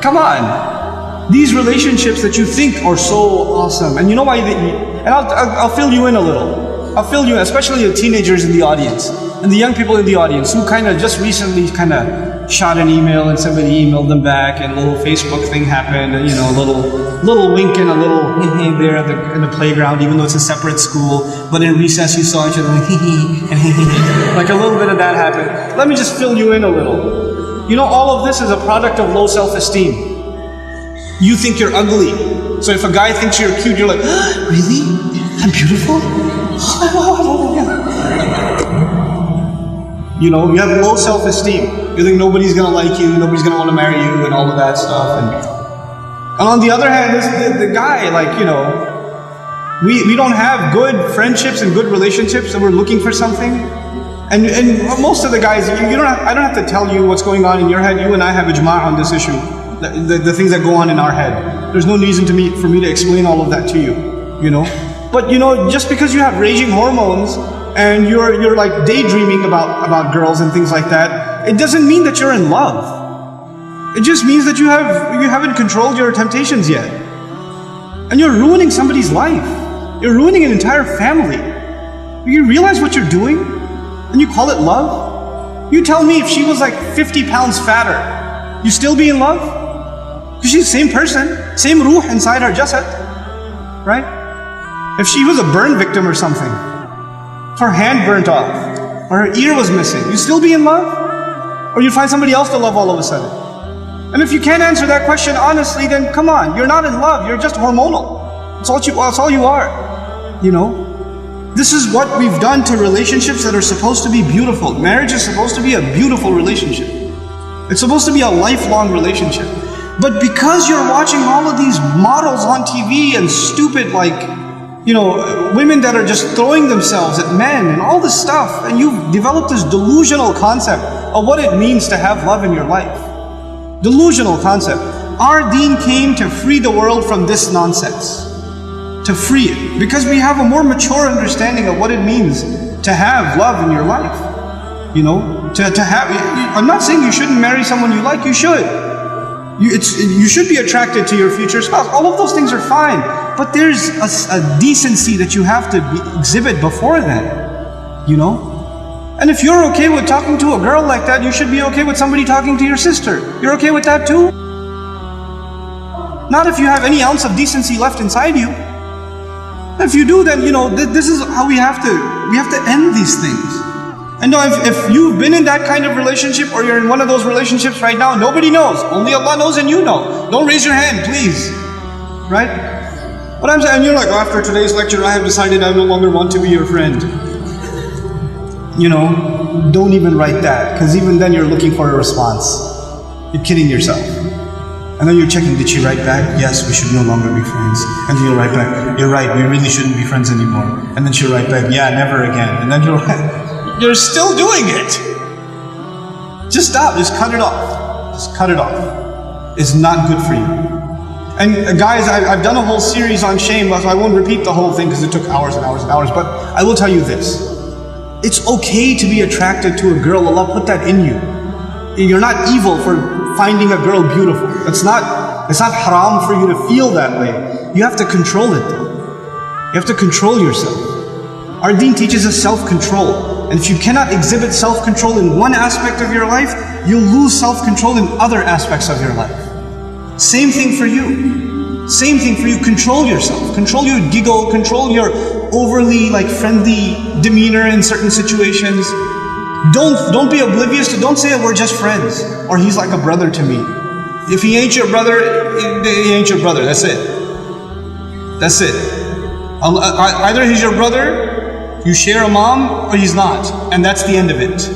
Come on. These relationships that you think are so awesome, and you know why and I'll fill you in a little. I'll fill you in, especially the teenagers in the audience, and the young people in the audience who kind of just recently kind of shot an email and somebody emailed them back and a little Facebook thing happened, and a little wink and a little there in the playground, even though it's a separate school, but in recess you saw each other and like a little bit of that happened. Let me just fill you in a little. All of this is a product of low self-esteem. You think you're ugly. So if a guy thinks you're cute, you're like, really? I'm beautiful? You have low self-esteem. You think nobody's gonna like you, nobody's gonna want to marry you, and all of that stuff. And on the other hand, the guy, we don't have good friendships and good relationships, and we're looking for something. And most of the guys, I don't have to tell you what's going on in your head. You and I have ijma' on this issue. The things that go on in our head. There's no reason for me to explain all of that to you. But just because you have raging hormones and you're like daydreaming about girls and things like that, it doesn't mean that you're in love. It just means that you haven't controlled your temptations yet. And you're ruining somebody's life. You're ruining an entire family. You realize what you're doing? And you call it love? You tell me if she was like 50 pounds fatter, you still be in love? Because she's the same person, same ruh inside her jasad, right? If she was a burn victim or something, if her hand burnt off, or her ear was missing, you still be in love? Or you'd find somebody else to love all of a sudden? And if you can't answer that question honestly, then come on, you're not in love, you're just hormonal. That's all you are, This is what we've done to relationships that are supposed to be beautiful. Marriage is supposed to be a beautiful relationship. It's supposed to be a lifelong relationship. But because you're watching all of these models on TV and stupid women that are just throwing themselves at men and all this stuff, and you've developed this delusional concept of what it means to have love in your life. Delusional concept. Our deen came to free the world from this nonsense. To free it. Because we have a more mature understanding of what it means to have love in your life. I'm not saying you shouldn't marry someone you like, you should. You should be attracted to your future spouse. All of those things are fine. But there's a decency that you have to exhibit before then. And if you're okay with talking to a girl like that, you should be okay with somebody talking to your sister. You're okay with that too? Not if you have any ounce of decency left inside you. If you do, then this is how we have to end these things. And if you've been in that kind of relationship, or you're in one of those relationships right now, nobody knows. Only Allah knows and you know. Don't raise your hand, please. Right? What I'm saying, you're like, after today's lecture, I have decided I no longer want to be your friend. Don't even write that, because even then you're looking for a response. You're kidding yourself. And then you're checking, did she write back? Yes, we should no longer be friends. And then you'll write back, you're right, we really shouldn't be friends anymore. And then she'll write back, yeah, never again. And then you're still doing it. Just stop, just cut it off. Just cut it off. It's not good for you. And guys, I've done a whole series on shame, so I won't repeat the whole thing because it took hours and hours and hours, but I will tell you this. It's okay to be attracted to a girl. Allah put that in you. You're not evil for finding a girl beautiful. It's not haram for you to feel that way. You have to control it though. You have to control yourself. Our deen teaches us self-control. And if you cannot exhibit self-control in one aspect of your life, you'll lose self-control in other aspects of your life. Same thing for you. Same thing for you. Control yourself. Control your giggle. Control your overly friendly demeanor in certain situations. Don't be oblivious to, don't say we're just friends, or he's like a brother to me. If he ain't your brother, he ain't your brother. That's it. That's it. Either he's your brother, you share a mom, or he's not. And that's the end of it.